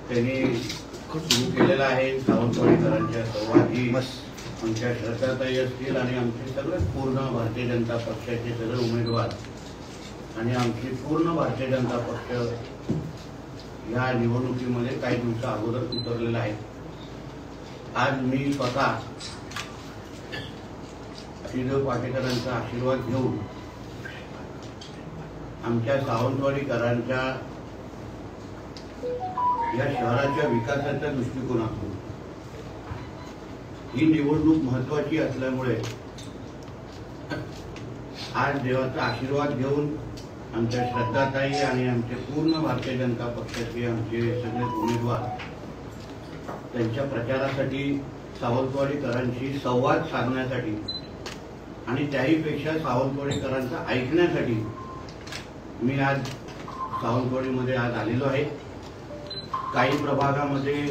त्यांनी सुरू केलेला आहे सावंतवाडीकरांच्या संवादी आमच्या श्रद्धाताई असतील आणि आमचे सगळे पूर्ण भारतीय जनता पक्षाचे सगळे उमेदवार आणि आमची पूर्ण भारतीय जनता पक्ष या निवडणुकीमध्ये काही दिवसा अगोदर उतरलेला आहे। आज मी स्वतः श्रीदेव पाटेकरांचा आशीर्वाद घेऊन आमच्या सावंतवाडीकरांच्या या शहराच्या विकासाच्या दृष्टिकोनातून ही निवडणूक महत्त्वाची असल्यामुळे आज देवाचा आशीर्वाद घेऊन आमच्या श्रद्धाताई आणि आमचे पूर्ण भारतीय जनता पक्षाचे आमचे सगळे उमेदवार त्यांच्या प्रचारासाठी सावंतवाडीकरांशी संवाद साधण्यासाठी आणि त्याहीपेक्षा सावंतवाडीकरांचा ऐकण्यासाठी मी आज सावंतवाडीमध्ये आज आलेलो आहे। काही प्रभागामध्ये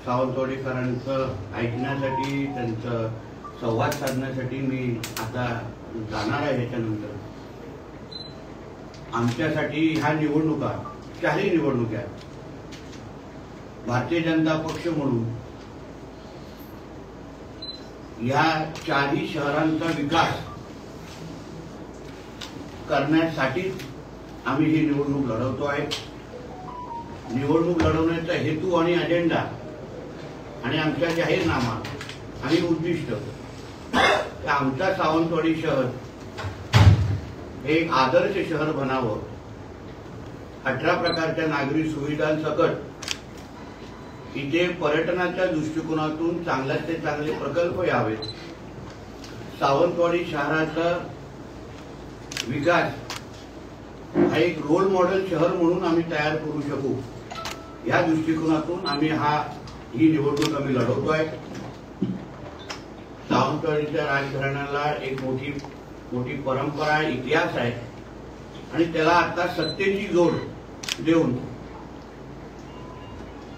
सावंतवाडीकरांचं ऐकण्यासाठी त्यांचं संवाद साधण्यासाठी मी आता जाणार आहे। याच्यानंतर आमच्यासाठी ह्या निवडणुका चारही निवडणुका भारतीय जनता पक्ष म्हणून या चारही शहरांचा विकास करण्यासाठी आम्ही ही निवडणूक लढवतो आहे। निवडणूक लढवण्याचा हेतू आणि अजेंडा आणि आमचा जाहीरनामा आणि उद्दिष्ट आमचा सावंतवाडी शहर हे एक आदर्श शहर बनावं, 18 प्रकारच्या नागरी सुविधांसकट इथे पर्यटनाच्या दृष्टिकोनातून चांगल्यात ते चांगले प्रकल्प यावेत, सावंतवाडी शहराचा विकास हा एक रोल मॉडेल शहर म्हणून आम्ही तयार करू शकू या दृष्टिकोनातून आम्ही ही निवडणूक आम्ही लढवतो आहे। सावंतवाडीच्या राजघराण्याला एक मोठी परंपरा इतिहास आहे आणि त्याला आता सत्तेची जोड देऊन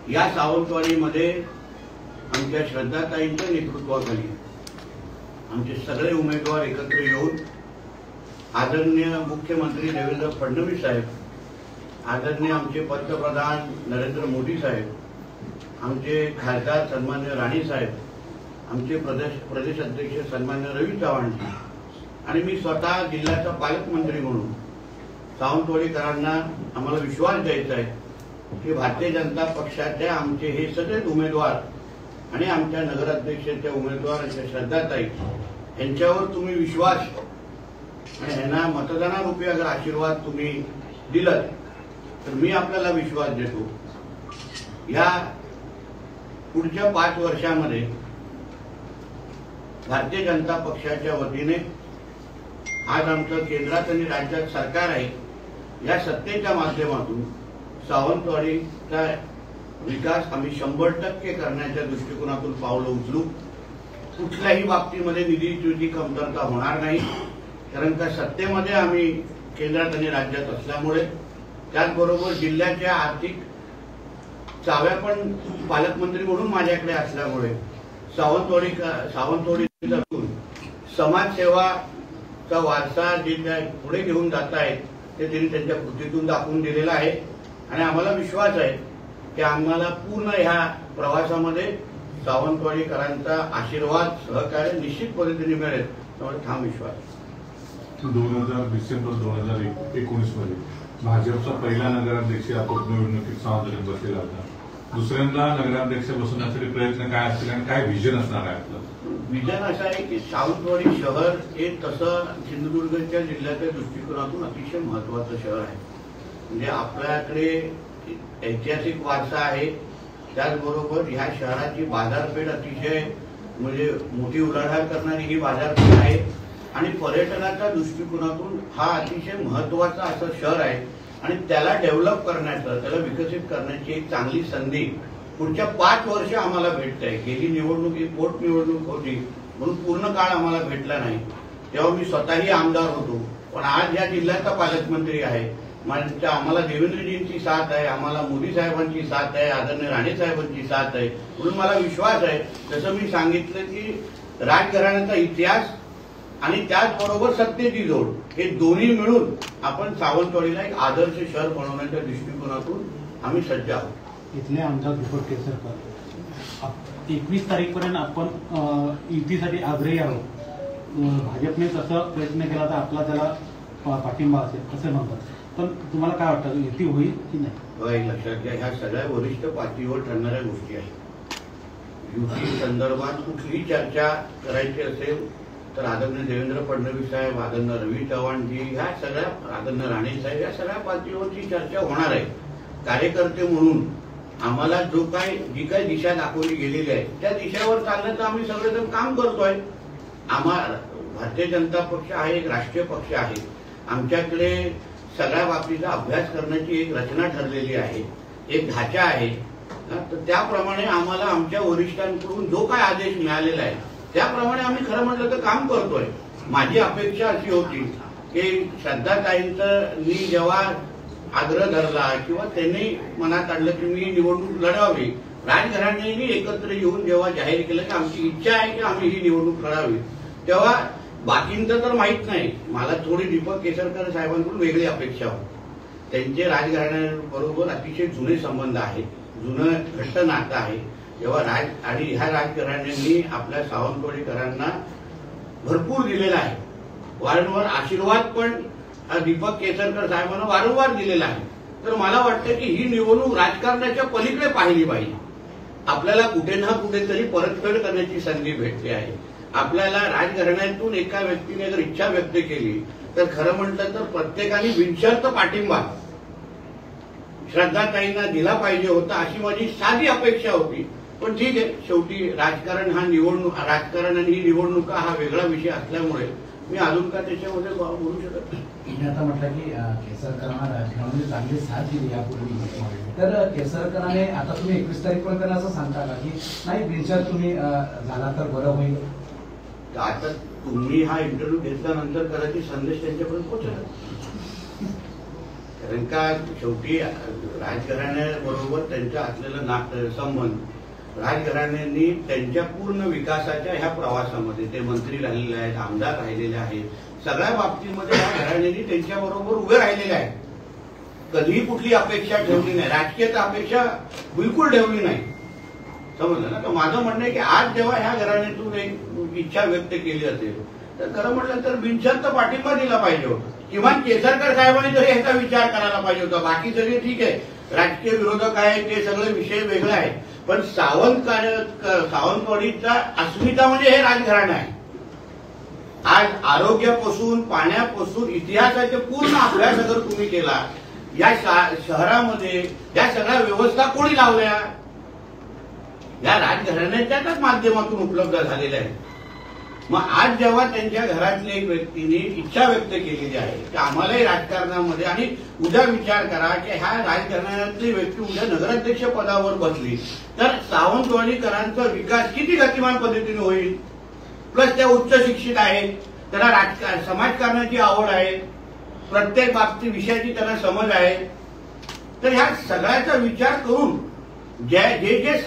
या सावंतवाडीमध्ये आमच्या श्रद्धाताईंच्या नेतृत्वाखाली आमचे सगळे उमेदवार एकत्र येऊन आदरणीय मुख्यमंत्री देवेंद्र फडणवीस साहेब, आदरणीय आमचे पंतप्रधान नरेंद्र मोदी साहेब, आमचे खासदार सन्मान्य राणे साहेब, आमचे प्रदेश अध्यक्ष सन्मान्य रवी चव्हाण आणि मी स्वतः जिल्ह्याचा पालकमंत्री म्हणून सावंतवाडीकरांना आम्हाला विश्वास द्यायचा आहे की भारतीय जनता पक्षाचे आमचे हे सगळे उमेदवार आणि आमच्या नगराध्यक्षाच्या उमेदवार श्रद्धाताई यांच्यावर तुम्ही विश्वास आणि यांना मतदानारूपी अगर आशीर्वाद तुम्ही दिलात तर मी आपल्याला विश्वास देतो या पुढच्या 5 वर्षांमध्ये भारतीय जनता पक्षाच्या वतीने आज आमचं केंद्रात आणि राज्यात सरकार आहे, या सत्तेच्या माध्यमातून सावंतवाडीचा विकास आम्ही 100% करण्याच्या दृष्टिकोनातून पावलं उचलू। कुठल्याही बाबतीमध्ये निधीची कमतरता होणार नाही, कारण का सत्तेमध्ये आम्ही केंद्रात आणि राज्यात असल्यामुळे त्याचबरोबर जिल्ह्याच्या आर्थिक चाव्या पण पालकमंत्री म्हणून माझ्याकडे असल्यामुळे सावंतवाडी समाजसेवाचा वारसा जे पुढे घेऊन जात आहेत ते त्यांनी त्यांच्या कृतीतून दाखवून दिलेला आहे आणि आम्हाला विश्वास आहे की आम्हाला पूर्ण ह्या प्रवासामध्ये सावंतवाडीकरांचा आशीर्वाद सहकार्य निश्चित पद्धतीने मिळेल, त्यामुळे ठाम विश्वास। 2000 डिसेंबर 2019 मध्ये भाजपचा पहिला नगराध्यक्ष या पोटनिवडणुकीत सावंतवाडीत बसलेला होता। दुसऱ्यांदा नगराध्यक्ष बसवण्यासाठी प्रयत्न काय असतील आणि काय विजन असणार आहे आपलं? विजन असं आहे की सावंतवाडी शहर हे तसं सिंधुदुर्गच्या जिल्ह्याच्या दृष्टिकोनातून अतिशय महत्त्वाचं शहर आहे। म्हणजे आपल्याकडे ऐतिहासिक वारसा आहे, त्याचबरोबर ह्या शहराची बाजारपेठ अतिशय म्हणजे मोठी उलाढाल करणारी ही बाजारपेठ आहे आणि पर्यटनाच्या दृष्टिकोनातून हा अतिशय महत्त्वाचा असं शहर आहे आणि त्याला डेव्हलप करण्याचं, त्याला विकसित करण्याची एक चांगली संधी पुढच्या 5 वर्ष आम्हाला भेटत आहे। गेली निवडणूक ही पोटनिवडणूक होती म्हणून पूर्ण काळ आम्हाला भेटला नाही, तेव्हा मी स्वतःही आमदार होतो, पण आज या जिल्ह्याचा पालकमंत्री आहे। म्हणजे आम्हाला देवेंद्रजींची साथ आहे, आम्हाला मोदी साहेबांची साथ आहे, आदरणीय राणे साहेबांची साथ आहे, म्हणून मला विश्वास आहे। जसं मी सांगितलं की राजघराण्याचा इतिहास आणि त्याचबरोबर सत्तेची जोड हे दोन्ही मिळून आपण सावंतवाडीला एक आदर्श शहर बनवण्याच्या दृष्टिकोनातून आम्ही सज्ज आहोत। इथले आमदार दीपक केसरकर 21 तारीखपर्यंत आपण युतीसाठी आग्रही आहोत. भाजपने तसं प्रयत्न केला तर आपला त्याला पाठिंबा असेल असं म्हणतात. पण तुम्हाला काय वाटतं युती होईल की नाही? लक्षात घ्या, ह्या सगळ्या वरिष्ठ पातळीवर ठरणाऱ्या गोष्टी आहेत. युती संदर्भात कुठलीही चर्चा करायची असेल तर आदरणीय देवेंद्र फडणवीस साहेब, आदरणीय रवी चव्हाणजी, ह्या सगळ्या, आदरणीय राणे साहेब, या सगळ्या पातळीवरची चर्चा होणार आहे. कार्यकर्ते म्हणून आम्हाला जी काही दिशा दाखवली गेलेली आहे त्या दिशेवर चालण्याचं आम्ही सगळेजण काम करतोय. भारतीय जनता पक्ष हा एक राष्ट्रीय पक्ष आहे. आमच्याकडे सगळ्या बाबतीचा अभ्यास करण्याची एक रचना ठरलेली आहे, एक ढाचा आहे. तर त्याप्रमाणे आम्हाला आमच्या वरिष्ठांकडून जो काय आदेश मिळालेला आहे त्याप्रमाणे आम्ही खरं म्हटलं तर काम करतोय. माझी अपेक्षा अशी होती की श्रद्धाताईंनी जेव्हा आग्रह धरला किंवा त्यांनी मनात आणलं की मी निवडणूक लढावी, राजघराण्यांनी एकत्र येऊन जेव्हा जाहीर केलं की आमची इच्छा आहे की आम्ही ही निवडणूक लढावी, तेव्हा बाकींचं तर माहित नाही, मला थोडी दीपक केसरकर साहेबांकडून वेगळी अपेक्षा होती. त्यांचे राजघराण्याबरोबर अतिशय जुने संबंध आहेत, जुनं घट्ट नातं आहे. जेव्हा आणि ह्या राजघराण्यांनी आपल्या सावंतवाडीकरांना भरपूर दिलेला आहे, वारंवार आशीर्वाद पण दीपक केसरकर साहेबांना वारंवार दिलेला आहे. तर मला वाटतं की ही निवडणूक राजकारणाच्या पलीकडे पाहिली पाहिजे. आपल्याला कुठे ना कुठेतरी परतफेड करण्याची संधी भेटली आहे. आपल्याला राजघराण्यातून एका व्यक्तीने जर इच्छा व्यक्त केली तर खरं म्हटलं तर प्रत्येकाने बिनशर्त पाठिंबा श्रद्धाताईंना दिला पाहिजे होता, अशी माझी साधी अपेक्षा होती. पण ठीक आहे, शेवटी राजकारण आणि ही निवडणुका हा वेगळा विषय असल्यामुळे मी अजून का त्याच्यामध्ये बोलू शकत नाही. मी आता म्हटलं की केसरकरांना राजकारणामध्ये चांगली साथ दिली यापूर्वी, तर केसरकरांने आता तुम्ही 21 तारीखपर्यंत असं सांगता का की नाही बिनशर्त तुम्ही झाला तर बरं होईल? आता तुम्ही हा इंटरव्ह्यू घेतल्यानंतर कदाचित संदेश त्यांच्यापर्यंत पोहोचला. कारण का शेवटी राजघराण्याबरोबर त्यांचा असलेला संबंध, राजघराण्यांनी त्यांच्या पूर्ण विकासाच्या ह्या प्रवासामध्ये ते मंत्री राहिलेले आहेत, आमदार राहिलेले आहेत, सगळ्या बाबतीमध्ये या घराण्यांनी त्यांच्याबरोबर उभे राहिलेले आहेत. कधीही कुठली अपेक्षा ठेवली नाही, राजकीय अपेक्षा बिलकुल ठेवली नाही. समजलं ना? तर माझं म्हणणं आहे की आज जेव्हा ह्या घराण्यातून एक इच्छा व्यक्त केली असेल तर खरं म्हटलं तर बिनशर्त पाठिंबा दिला पाहिजे होता. किमान केसरकर साहेबांनी तरी ह्याचा विचार करायला पाहिजे होता. बाकी सगळे ठीक आहे, राजकीय विरोधक आहे, ते सगळे विषय वेगळे आहेत, पण सावंतवाडीचा अस्मिता म्हणजे हे राजघराणं आहे. आज आरोग्यापासून, पाण्यापासून, इतिहासाचा पूर्ण अभ्यास अगर तुम्ही केला, या शहरामध्ये या सगळ्या व्यवस्था कोणी लावल्या? या राजघराण्याच्याच माध्यमातून उपलब्ध झालेल्या आहेत. मग आज जेव्हा त्यांच्या घरातल्या एक व्यक्तीने इच्छा व्यक्त केलेली आहे की आम्हालाही राजकारणामध्ये, आणि उद्या विचार करा की ह्या राजकारणातली व्यक्ती उद्या नगराध्यक्ष पदावर बसली तर सावंतवाडीकरांचा विकास किती गतिमान पद्धतीने होईल. प्लस त्या उच्च शिक्षित आहेत, त्यांना समाजकारणाची आवड आहे, प्रत्येक बाबतीत विषयाची त्यांना समज आहे. तर ह्या सगळ्याचा विचार करून जे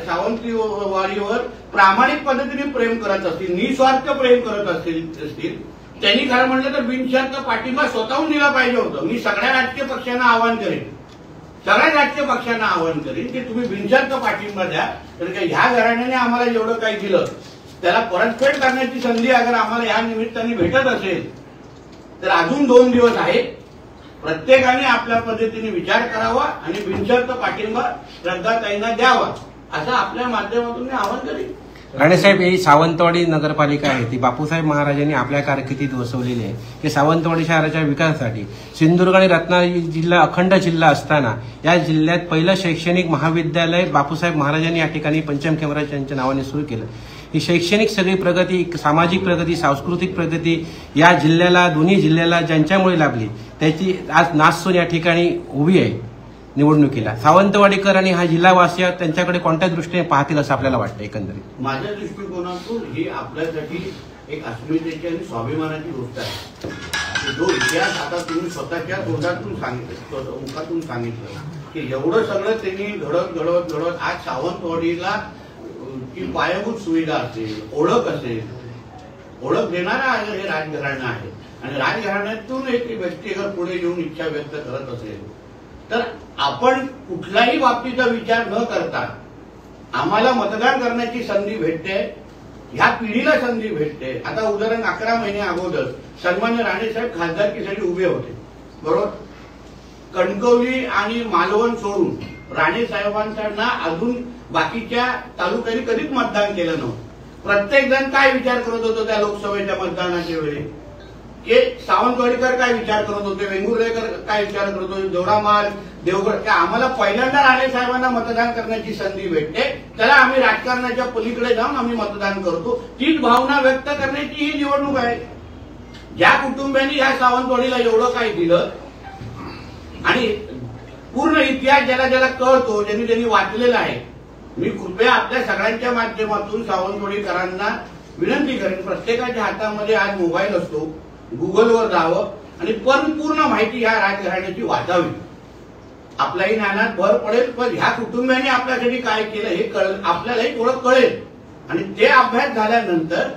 सावंतवाडीवर प्रामाणिक पद्धतीने प्रेम करत असतील, निस्वार्थ प्रेम करत असतील, त्यांनी खरं म्हटलं तर बिनशर्त पाठिंबा स्वतःहून दिला पाहिजे होतं. मी सगळ्या राजकीय पक्षांना आवाहन करेन की तुम्ही बिनशर्त पाठिंबा द्या. कारण का ह्या घराण्याने आम्हाला जेवढं काही दिलं त्याला परतफेड करण्याची संधी अगर आम्हाला या निमित्ताने भेटत असेल तर अजून 2 दिवस आहेत. प्रत्येकाने आपल्या पद्धतीने विचार करावा आणि बिनशर्त पाठिंबा श्रद्धाताईंना द्यावा, असं आपल्या माध्यमातून मी आवाहन करेन. राणेसाहेब, ही सावंतवाडी नगरपालिका आहे ती बापूसाहेब महाराजांनी आपल्या कारकिर्दीत वसवलेली आहे की सावंतवाडी शहराच्या विकासासाठी सिंधुदुर्ग आणि रत्नागिरी जिल्हा अखंड जिल्हा असताना या जिल्ह्यात पहिलं शैक्षणिक महाविद्यालय बापूसाहेब महाराजांनी या ठिकाणी पंचम खेमराज यांच्या नावाने सुरू केलं. ही शैक्षणिक सगळी प्रगती, सामाजिक प्रगती, सांस्कृतिक प्रगती या जिल्ह्याला, दोन्ही जिल्ह्याला ज्यांच्यामुळे लाभली त्याची आज नाचसून या ठिकाणी उभी आहे निवडणुकीला. सावंतवाडीकर आणि हा जिल्हावासी त्यांच्याकडे कोणत्या दृष्टीने पाहतील असं आपल्याला वाटतं? एकंदरीत माझ्या दृष्टिकोनातून ही आपल्यासाठी एक अस्मितेची आणि स्वाभिमानाची गोष्ट आहे. जो इतिहास आता तुम्ही स्वतःच्या मुखातून सांगितलं की एवढं सगळं त्यांनी घडवत आज सावंतवाडीला की पायाभूत सुविधा असेल, ओळख देणारा हे राजघराणं आहे. आणि राजघराण्यातून एक व्यक्ती अगर पुढे येऊन इच्छा व्यक्त करत असेल तर आपण कुठल्याही बाबतीचा विचार न करता आम्हाला मतदान करण्याची संधी भेटते, ह्या पिढीला संधी भेटते. आता उदाहरण 11 महिने अगोदर सन्मान्य राणेसाहेब खासदारकीसाठी उभे होते, बरोबर. कणकवली आणि मालवण सोडून राणेसाहेबांना अजून बाकीच्या तालुक्यांनी कधीच मतदान केलं नव्हतं. प्रत्येक जण काय विचार करत होतो त्या लोकसभेच्या मतदानाच्या वेळी, की सावंतवाडीकर काय विचार करत होते, वेंगुर्लेकर काय विचार करत होते, दोडामाल, देवगड. आम्हाला पहिल्यांदा राणेसाहेबांना मतदान करण्याची संधी भेटते, त्याला आम्ही राजकारणाच्या पलीकडे जाऊन आम्ही मतदान करतो. तीच भावना व्यक्त करण्याची ही निवडणूक आहे. ज्या कुटुंबियांनी या सावंतवाडीला एवढं काही दिलं आणि पूर्ण इतिहास ज्याला ज्याला कळतो, ज्यांनी ज्यांनी वाचलेला आहे, मी कृपया आपल्या सगळ्यांच्या माध्यमातून सावंतवाडीकरांना विनंती करेन, प्रत्येकाच्या हातामध्ये आज मोबाईल असतो, गुगलवर जावं आणि पूर्ण माहिती या राजघराण्याची वाचावी. आपल्याही ज्ञानात भर पडेल, पण ह्या कुटुंबियांनी आपल्यासाठी काय केलं हे आपल्यालाही थोडं कळेल. आणि ते अभ्यास झाल्यानंतर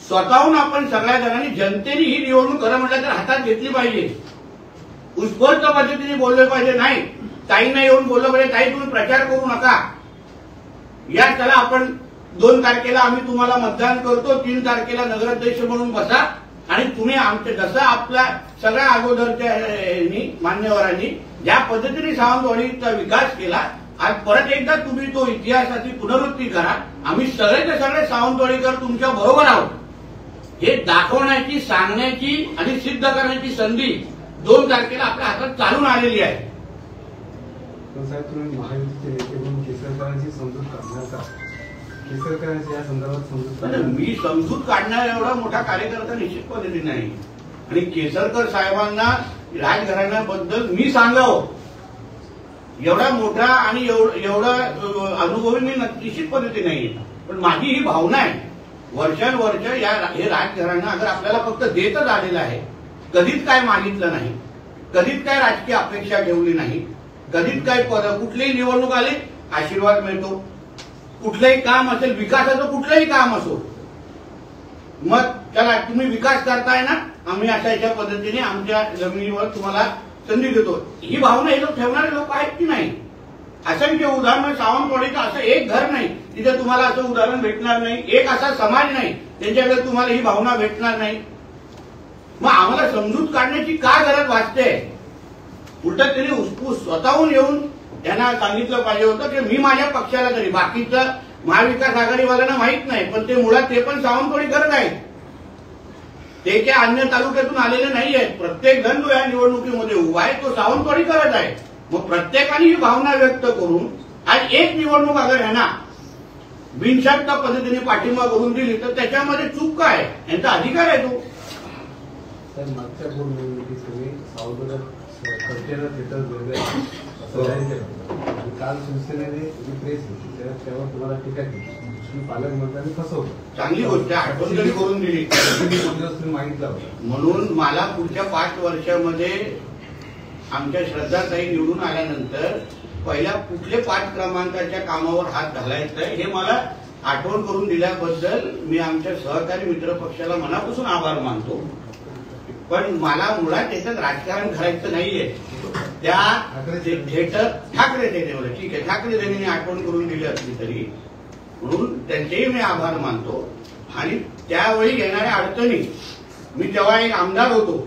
स्वतःहून आपण सगळ्या जणांनी जनतेने ही निवडणूक खरं म्हटलं तर हातात घेतली पाहिजे. उत्स्फूर्त पद्धतीने बोलले पाहिजे. नाही, ताईंना येऊन बोललं पाहिजे, ताई तुम्ही प्रचार करू नका, या चला आपण 2 तारखेला आम्ही तुम्हाला मतदान करतो, 3 तारखेला नगराध्यक्ष म्हणून बसा आणि तुम्ही आमच्या जसं आपल्या सगळ्या अगोदरच्या मान्यवरांनी ज्या पद्धतीने सावंतवाडीचा विकास केला, आज परत एकदा तुम्ही तो इतिहासाची पुनरावृत्ती करा. आम्ही सगळेचे सगळे सावंतवाडीकर तुमच्या बरोबर आहोत हे दाखवण्याची, सांगण्याची आणि सिद्ध करण्याची संधी 2 तारखेला आपल्या हातात चालून आलेली आहे. साहेब, तुम्ही महायुतीचे नेते म्हणून केसरकरांची समजूत काढणार का? केसरकरांची या संदर्भात समजूत मी समजूत काढणारा एवढा मोठा कार्यकर्ता निश्चित पद्धतीने नाही. आणि केसरकर साहेबांना राजघराण्याबद्दल मी सांगावं एवढा मोठा आणि एवढा अनुभवी मी निश्चित पद्धतीने नाही. पण माझी ही भावना आहे, वर्षानुवर्ष हे राजघराणं अगर आपल्याला फक्त देतच आलेलं आहे, कधीच काय मागितलं नाही, कधीच काय राजकीय अपेक्षा ठेवली नाही, कधीच काय कुठलीही निवडणूक आली आशीर्वाद मिळतो, कुठलंही काम असेल, विकासाचं कुठलंही काम असो, मग चला तुम्ही विकास करताय ना, आम्ही अशा पद्धतीने आमच्या जमिनीवर तुम्हाला संधी देतो. ही भावना हे लोक ठेवणारे लोक आहेत की नाही? असंख्य उदाहरण, सावंतवाडीचं असं एक घर नाही तिथे तुम्हाला असं उदाहरण भेटणार नाही, एक असा समाज नाही त्यांच्याकडे तुम्हाला ही भावना भेटणार नाही. मग आम्हाला समजूत काढण्याची का गरज वाटते? उलट त्यांनी स्वतःहून येऊन त्यांना सांगितलं पाहिजे होतं की मी माझ्या पक्षाला तरी, बाकीचं महाविकास आघाडीवाल्यांना माहित नाही, पण ते मुळात ते पण सावंतवाडी करत आहेत, ते काय अन्य तालुक्यातून आलेले नाही आहेत. प्रत्येक जण जो या निवडणुकीमध्ये उभा आहे तो सावंतवाडी करत आहे. मग प्रत्येकाने ही भावना व्यक्त करून आज एक निवडणूक अगर यांना बिनशर्त पद्धतीने पाठिंबा करून दिली तर त्याच्यामध्ये चूक काय? यांचा अधिकार आहे तो. मागच्या 2 निवडणुकीत तुम्ही सावंतवाडी कल्चरल थिएटर वेगळे असं जाहीर केलं. काल शिवसेनेने प्रेस घेतली, त्यावर तुम्हाला टीका केली, पालकमंत्र्यांनी फसवलं. चांगली गोष्ट आठवण जरी करून दिली तुम्ही मागितलं होतं. म्हणून मला पुढच्या 5 वर्षामध्ये आमच्या श्रद्धाताई निवडून आल्यानंतर पहिल्या कुठले 5 क्रमांकाच्या कामावर हात घालायचा आहे हे मला आठवण करून दिल्याबद्दल मी आमच्या सहकारी मित्र पक्षाला मनापासून आभार मानतो. पण मला मुळात त्याच्यात राजकारण करायचं नाहीये. त्या थिएटर ठाकरे त्यांनी, ठीक आहे, ठाकरे त्यांनी आठवण करून दिली असली तरी म्हणून त्यांचेही मी आभार मानतो. आणि त्यावेळी येणाऱ्या अडचणी, मी तेव्हा एक आमदार होतो,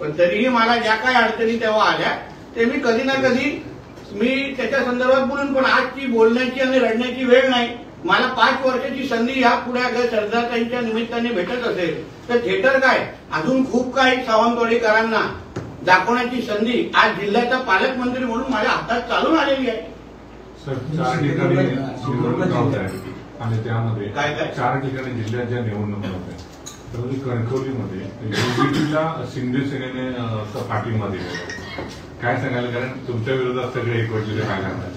पण तरीही मला ज्या काही अडचणी तेव्हा आल्या ते मी कधी ना कधी मी त्याच्या संदर्भात बोलून, पण आजची बोलण्याची आणि रडण्याची वेळ नाही. मला 5 वर्षाची संधी ह्या पुढे अगर सरदारताईंच्या निमित्ताने भेटत असेल तर थिएटर काय, अजून खूप काही सावंतवाडीकरांना दाखवण्याची संधी आज जिल्ह्याचा पालकमंत्री म्हणून माझ्या हातात चालून आलेली आहे. सर, 4 ठिकाणी निवडणूक होत्या आणि त्यामध्ये काय 4 ठिकाणी जिल्ह्यात ज्या निवडणुका होत्या त्यामध्ये कणकवलीमध्ये युपीला शिंदे सेनेने पाठिंबा दिलेला, काय सांगायला? कारण तुमच्या विरोधात सगळे एकवटलेले काय करतात?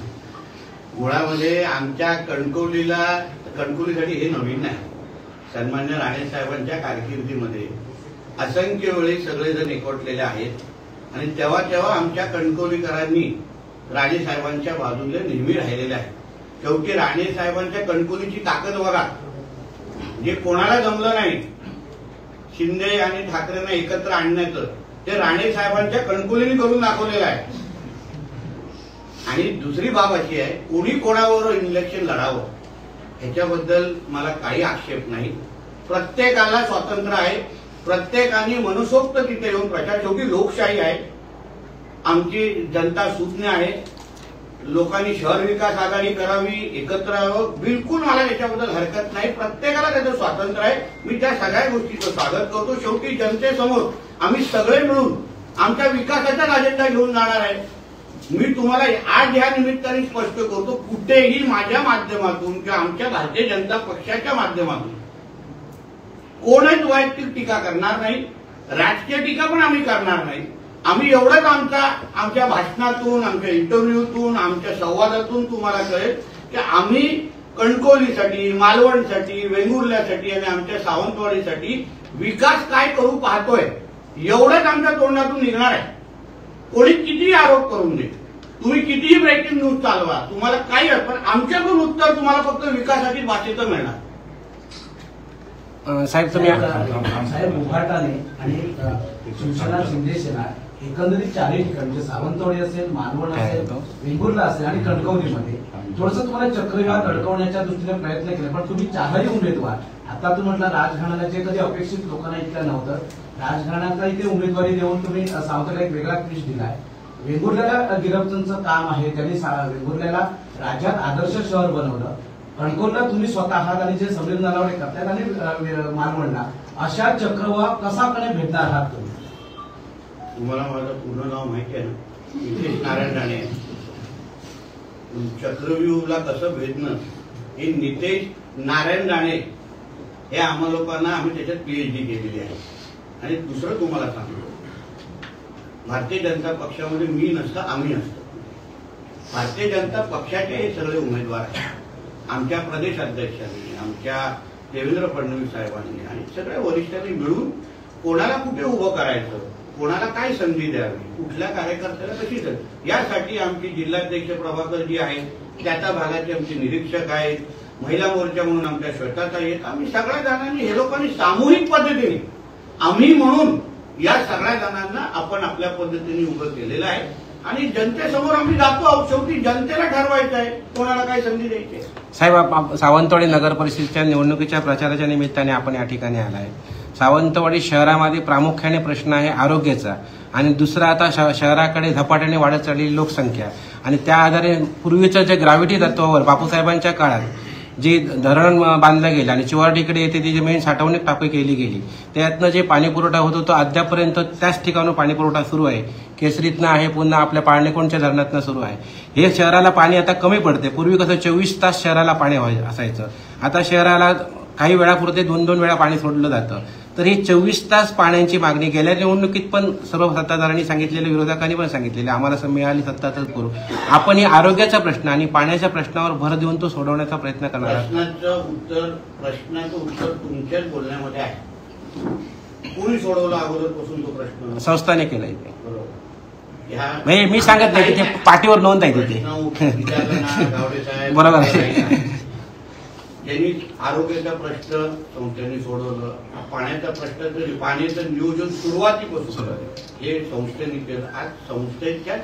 मुळामध्ये आमच्या कणकवलीसाठी हे नवीन नाही. सन्मान्य राणेसाहेबांच्या कारकिर्दीमध्ये असंख्य वेळी सगळेजण एकवटलेले आहेत आणि तेव्हा तेव्हा आमच्या कणकवलीकरांनी राणेसाहेबांच्या बाजूला नेहमी राहिलेले आहे. शेवटी राणेसाहेबांच्या कणकवलीची ताकद बघा, जे कोणाला जमलं नाही शिंदे आणि ठाकरेंना एकत्र आणण्याचं, ते राणेसाहेबांच्या कणकवलीने करून दाखवलेलं आहे. आणि दुसरी बाब अशी आहे, कोणी कोणावर इलेक्शन लढावं ह्याच्याबद्दल मला काही आक्षेप नाही. प्रत्येकाला स्वातंत्र्य आहे, प्रत्येकाने मनसोक्त तिथे येऊन प्रचार, शेवटी लोकशाही आहे, आमची जनता सुज्ञ आहे. लोकांनी शहर विकास आघाडी करावी, एकत्र यावं, बिलकुल मला याच्याबद्दल हरकत नाही. प्रत्येकाला त्याचं स्वातंत्र्य आहे. मी त्या सगळ्या गोष्टीचं स्वागत करतो. शेवटी जनतेसमोर आम्ही सगळे मिळून आमच्या विकासाचा अजेंडा घेऊन जाणार आहे. मी तुम्हाला आज ह्या निमित्ताने स्पष्ट करतो, कुठेही माझ्या माध्यमातून किंवा आमच्या भारतीय जनता पक्षाच्या माध्यमातून कोणच वैयक्तिक टीका करणार नाही, राजकीय टीका पण आम्ही करणार नाही. आम्ही एवढंच आमच्या भाषणातून, आमच्या इंटरव्ह्यूतून, आमच्या संवादातून तुम्हाला कळेल की आम्ही कणकवलीसाठी, मालवणसाठी, वेंगुर्ल्यासाठी आणि आमच्या सावंतवाडीसाठी विकास काय करू पाहतोय, एवढंच आमच्या तोंडातून निघणार आहे. कोणी कितीही आरोप करून दे, तुम्ही कितीही ब्रेकिंग न्यूज चालवा, तुम्हाला काही पण आमच्याकडून उत्तर तुम्हाला फक्त विकासाची भाषेचं मिळणार. साहेब तुम्ही साहेब उभाटाने आणि शिवसेना शिंदेसेना एकंदरीत चारही ठिकाणी म्हणजे सावंतवाडी असेल, मालवण असेल, वेंगुर्ला असेल आणि कणकवलीमध्ये थोडंसं तुम्हाला चक्रव्यूह दडकवण्याच्या दृष्टीने प्रयत्न केले, पण तुम्ही चारही उमेदवार, आता तुम्ही म्हटलं राजघराण्याचे कधी अपेक्षित लोकांना इतकं नव्हतं, राजघराण्यातला इथे उमेदवारी देऊन तुम्ही सावंतवाडीला एक वेगळा क्विज दिलाय. वेंगुर्ल्याला गिरफ्तांचं काम आहे, त्यांनी वेंगुर्ल्याला राज्यात आदर्श शहर बनवलं. कणकवलीला तुम्ही स्वतः आहात आणि जे संमेलन नालावडे करतायत आणि मालवणला अशा चक्रव्यूह कसापणे भेटणार आहात तुम्ही? तुम्हाला माझं पूर्ण नाव माहिती आहे ना, नितेश नारायण राणे. चक्रव्यूहला कसं भेटणं हे नितेश नारायण राणे हे आम्हा लोकांना, आम्ही त्याच्यात PhD केलेली आहे. आणि दुसरं तुम्हाला सांगतो, भारतीय जनता पक्षामध्ये मी नसतं, आम्ही असतो. भारतीय जनता पक्षाचे हे सगळे उमेदवार आहेत. आमच्या प्रदेश अध्यक्षांनी, आमच्या देवेंद्र फडणवीस साहेबांनी आणि सगळ्या वरिष्ठांनी मिळून कोणाला कुठे उभं करायचं, कोणाला काय संधी द्यावी, कुठल्या कार्यकर्त्याला कशी संधी, यासाठी आमची जिल्हाध्यक्ष प्रभाकरजी आहेत, त्याच्या भागाचे आमचे निरीक्षक आहेत, महिला मोर्चा म्हणून आमच्या श्वेताताई आहेत. आम्ही सगळ्या जणांनी, हे लोकांनी सामूहिक पद्धतीने, आम्ही म्हणून या सगळ्या जणांना आपण आपल्या पद्धतीने उभं केलेलं आहे आणि जनतेसमोर आम्ही जातो आहोत. शेवटी जनतेला ठरवायचं आहे कोणाला काय संधी द्यायची आहे. साहेब, सावंतवाडी नगर परिषदेच्या निवडणुकीच्या प्रचाराच्या निमित्ताने आपण या ठिकाणी आलाय. सावंतवाडी शहरामध्ये प्रामुख्याने प्रश्न आहे आरोग्याचा आणि दुसरा आता शहराकडे झपाट्याने वाढत चाललेली लोकसंख्या आणि त्या आधारे पूर्वीचं जे ग्रॅव्हिटी तत्वावर बापूसाहेबांच्या काळात जे धरण बांधलं गेलं आणि चिवारडीकडे येते ती जमीन साठवणूक टाकी केली गेली, त्यातनं जे पाणी पुरवठा होतो तो अद्यापर्यंत त्याच ठिकाणून पाणी पुरवठा सुरू आहे. केसरीतनं आहे, पुन्हा आपल्या पाळणेकोणच्या धरणातनं सुरू आहे. हे शहराला पाणी आता कमी पडते. पूर्वी कसं 24 तास शहराला पाणी असायचं, आता शहराला काही वेळापुरते 2-2 वेळा पाणी सोडलं जातं. तर ही 24 तास पाण्याची मागणी गेल्या निवडणुकीत पण सर्व सत्ताधाऱ्यांनी सांगितलेलं, विरोधकांनी पण सांगितलेलं, आम्हाला मिळाली सत्ता तर करू. आपण ही आरोग्याचा प्रश्न आणि पाण्याच्या प्रश्नावर भर देऊन तो सोडवण्याचा प्रयत्न करणार आहोत. प्रश्नाचं उत्तर तुमच्याच बोलण्यामध्ये आहे. कोणी सोडवला अगोदरपासून तो प्रश्न? संस्थाने केलाय ते. बरोबर. मी सांगत नाही, तिथे पाठीवर नोंद आहे तिथे. बरोबर आहे. ज्यांनी आरोग्याचा प्रश्न संस्थेने सोडवलं, पाण्याचा प्रश्न तरी पाण्याचं नियोजन सुरुवातीपासून हे संस्थेने केलं. आज संस्थेच्या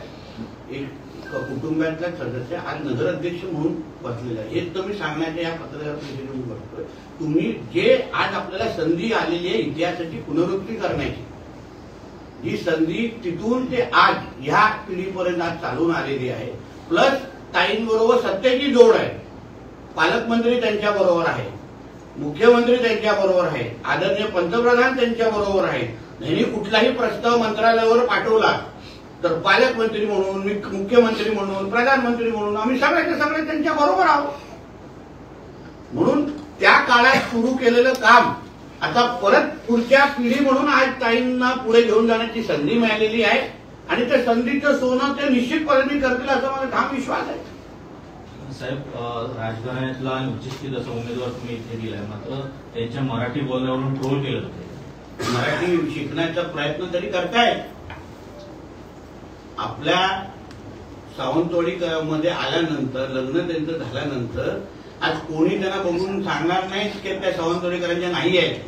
एक कुटुंबातला सदस्य आज नगराध्यक्ष म्हणून बसलेला आहे. हेच तुम्ही सांगण्याच्या या पत्रकार परिषदेतून बघतोय. तुम्ही जे आज आपल्याला संधी आलेली आहे इतिहासाची पुनरुक्ती करण्याची, ही संधी तिथून ते आज ह्या पिढीपर्यंत आज चालून आलेली आहे. प्लस ताईंबरोबर सत्तेची जोड आहे. पालकमंत्री त्यांच्या बरोबर आहे, मुख्यमंत्री त्यांच्या बरोबर आहे, आदरणीय पंतप्रधान त्यांच्या बरोबर आहे. यांनी कुठलाही प्रस्ताव मंत्रालयावर पाठवला तर पालकमंत्री म्हणून, मुख्यमंत्री म्हणून, प्रधानमंत्री म्हणून आम्ही सगळ्याचे सगळे त्यांच्या बरोबर आहोत. म्हणून त्या काळात सुरू केलेलं काम आता परत पुढच्या पिढी म्हणून आज ताईंना पुढे घेऊन जाण्याची संधी मिळालेली आहे आणि त्या संधीचं सोनं ते निश्चितपणे करतील असा माझा ठाम विश्वास आहे. साहेब, राजकारणातला आणि उच्चशिक्षित असा उमेदवार तुम्ही इथे दिलाय, मात्र त्यांच्या मराठी बोलण्यावरून ट्रोल केलं होतं. मराठी शिकण्याचा प्रयत्न तरी करतायत. आपल्या सावंतवाडी मध्ये आल्यानंतर, लग्न त्यांचं झाल्यानंतर आज कोणी त्यांना बघून सांगणार नाही की त्या सावंतवाडीकरांच्या नाही आहेत.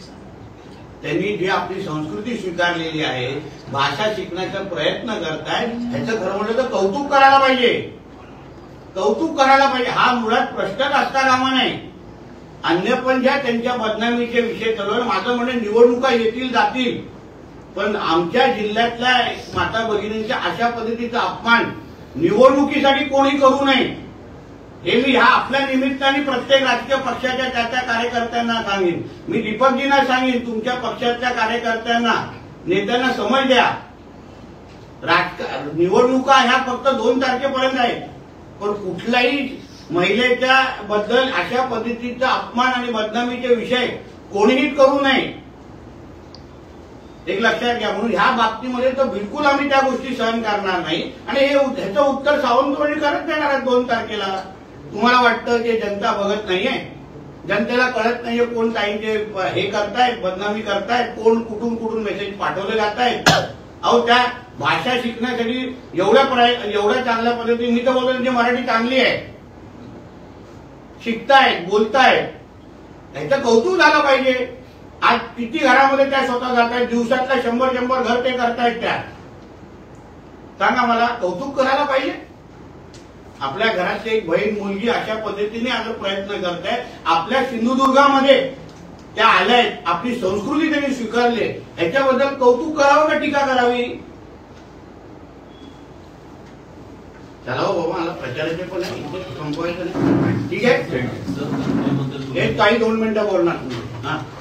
त्यांनी जी आपली संस्कृती स्वीकारलेली आहे, भाषा शिकण्याचा प्रयत्न करतायत, ह्याचं खरं म्हटलं तर कौतुक करायला पाहिजे. कौतुक करायला पाहिजे. हा मुळात प्रश्नच असता कामा नये. अन्य पण ज्या त्यांच्या बदनामीचे विषय चालू. माझं म्हणणं निवडणुका येतील जातील, पण आमच्या जिल्ह्यातल्या माता भगिनींच्या अशा पद्धतीचा अपमान निवडणुकीसाठी कोणी करू नये, हे मी ह्या आपल्या निमित्ताने प्रत्येक राजकीय पक्षाच्या त्या कार्यकर्त्यांना सांगेन. मी दीपकजींना सांगेन, तुमच्या पक्षाच्या कार्यकर्त्यांना नेत्यांना समज द्या. निवडणुका ह्या फक्त 2 तारखेपर्यंत आहेत, पण कुठल्याही महिलेच्या बद्दल अशा पद्धतीचा अपमान आणि बदनामीचे विषय कोणीही करू नये, एक लक्षात घ्या. म्हणून ह्या बाबतीमध्ये तर बिलकुल आम्ही त्या गोष्टी सहन करणार नाही. आणि ह्याचं उत्तर सावंतवाडी करत देणार आहेत 2 तारखेला. तुम्हाला वाटतं की जनता बघत नाहीये, जनतेला कळत नाहीये कोण ताईंचे हे करतायत, बदनामी करतायत, कोण कुठून मेसेज पाठवले जात आहेत. अहो, त्या भाषा शिकण्यासाठी एवढ्या चांगल्या पद्धतीने, मी तर बोलतो त्यांची मराठी चांगली आहे, शिकतायत, बोलतायत, ह्याचं कौतुक झालं पाहिजे. आज किती घरामध्ये त्या स्वतः जात आहेत, दिवसातल्या 100 घर ते करतायत. त्या सांगा मला, कौतुक करायला पाहिजे. आपल्या घराची एक बहीण मुलगी अशा पद्धतीने आज प्रयत्न करतायत. आपल्या सिंधुदुर्गामध्ये त्या आल्यात, आपली संस्कृती त्यांनी स्वीकारली, ह्याच्याबद्दल कौतुक करावं का टीका करावी? चला हो बाबा, मला प्रचाराचे पण संपवायचं नाही. ठीक आहे, एक काही 2 मिनिटं बोलणार तुम्ही.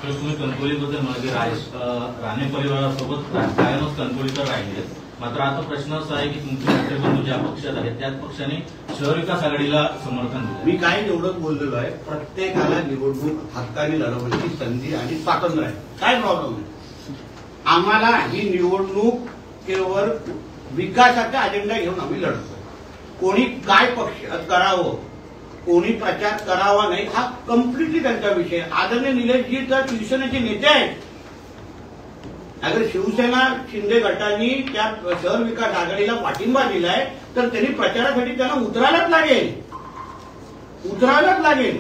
तुम्ही कणकवलीबद्दल म्हणजे राणे परिवारासोबत कायमच कणकवलीकर राहिले. मात्र आता प्रश्न असा आहे की तुमचे मित्रबंधू ज्या पक्षात आहेत त्याच पक्षाने शहर विकास आघाडीला समर्थन दिलं. मी काय एवढंच बोललेलो आहे, प्रत्येकाला निवडणूक हक्काने लढवण्याची संधी आणि स्वातंत्र्य आहे, काय प्रॉब्लेम नाही. आम्हाला ही निवडणूक केवळ विकासाचा अजेंडा घेऊन आम्ही लढतो. कोणी काय पक्ष करावं, कोणी प्रचार करावा नाही, हा कम्प्लिटली त्यांचा विषय. आदरणीय निलेशजी तर शिवसेनेचे नेते आहेत. अगर शिवसेना शिंदे गटांनी त्या शहर विकास आघाडीला पाठिंबा दिलाय तर त्यांनी प्रचारासाठी त्यांना उतरायलाच लागेल.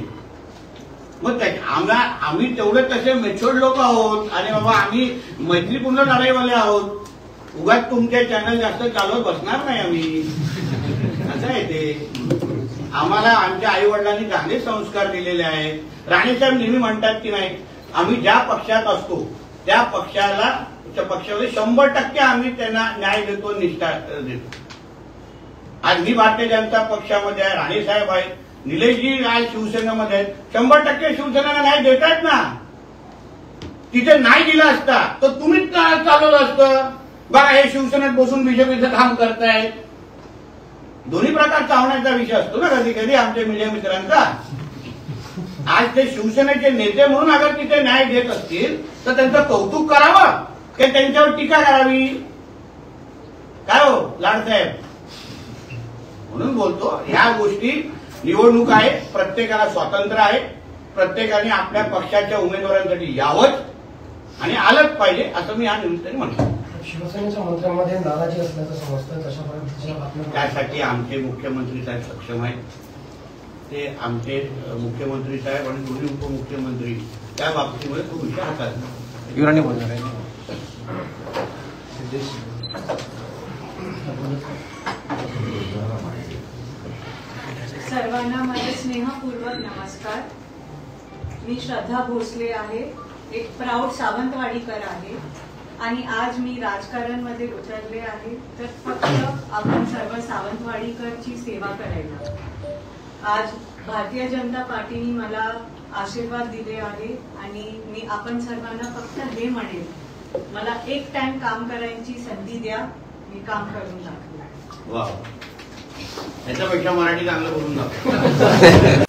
मग आम्ही तेवढे तसे मेच्युअर्ड लोक आहोत आणि बाबा आम्ही मैत्रीपूर्ण लढाईवाले आहोत. उगाच तुमचे चॅनल जास्त चालवत बसणार नाही आम्ही, असं आहे ते. आम्हाला आमच्या आई वडिलांनी चांगले संस्कार दिलेले आहेत. राणेसाहेब नेहमी म्हणतात की नाही, आम्ही ज्या पक्षात असतो त्या पक्षामध्ये 100% आम्ही त्यांना न्याय देतो, निष्ठा देतो. आज मी भारतीय जनता पक्षामध्ये आहे, राणेसाहेब आहेत, निलेशजी आज शिवसेनेमध्ये आहेत. 100% शिवसेनेला न्याय देतायत ना. तिथे नाही दिला असता तर तुम्हीच चालवलं असतं. बघा, हे शिवसेनेत बसून बीजेपीचं काम करतायत. दोन्ही प्रकार चावण्याचा विषय असतो ना कधी कधी आमच्या मीडिया मित्रांचा. आज ते शिवसेनेचे नेते म्हणून अगर तिथे न्याय देत असतील तर त्यांचं कौतुक करावं की त्यांच्यावर टीका करावी? काय हो लाडसाहेब, म्हणून बोलतो ह्या गोष्टी. निवडणूक आहे, प्रत्येकाला स्वातंत्र्य आहे, प्रत्येकाने आपल्या पक्षाच्या उमेदवारांसाठी यावंच आणि आलंच पाहिजे, असं मी या निमित्ताने म्हणतो. शिवसेनेच्या मंत्र्यांमध्ये नाराजी असल्याचं समजतं, कशा पद्धतीच्या बातम्या? त्यासाठी आमचे मुख्यमंत्री साहेब सक्षम आहेत. ते आमचे मुख्यमंत्री साहेब आणि दोन्ही उपमुख्यमंत्री त्या बाबतीमध्ये तो विषय हातात. युवराणी बोलणार आहे. सर्वांना माझे स्नेहपूर्वक नमस्कार. मी श्रद्धा भोसले आहे, एक प्राऊड सावंतवाडीकर आहे आणि आज मी राजकारणमध्ये उतरले आहे तर फक्त आपण सर्व सावंतवाडीकरची सेवा करायला. आज भारतीय जनता पार्टीने मला आशीर्वाद दिले आहे आणि मी आपण सर्वांना फक्त हे म्हणेन, मला एक टाइम काम करायची संधी द्या, मी काम करून दाखवेन. वा, याच्यापेक्षा मराठी चांगलं बोलून दाखव.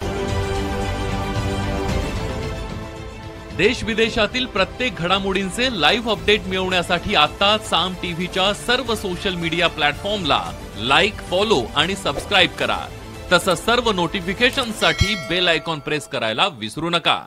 देश विदेशातील प्रत्येक घडामोडींचे लाईव्ह अपडेट मिळवण्यासाठी आता साम टीव्हीच्या सर्व सोशल मीडिया प्लॅटफॉर्मला लाईक, फॉलो आणि सबस्क्राईब करा. तसंच सर्व नोटिफिकेशनसाठी बेल आयकॉन प्रेस करायला विसरू नका.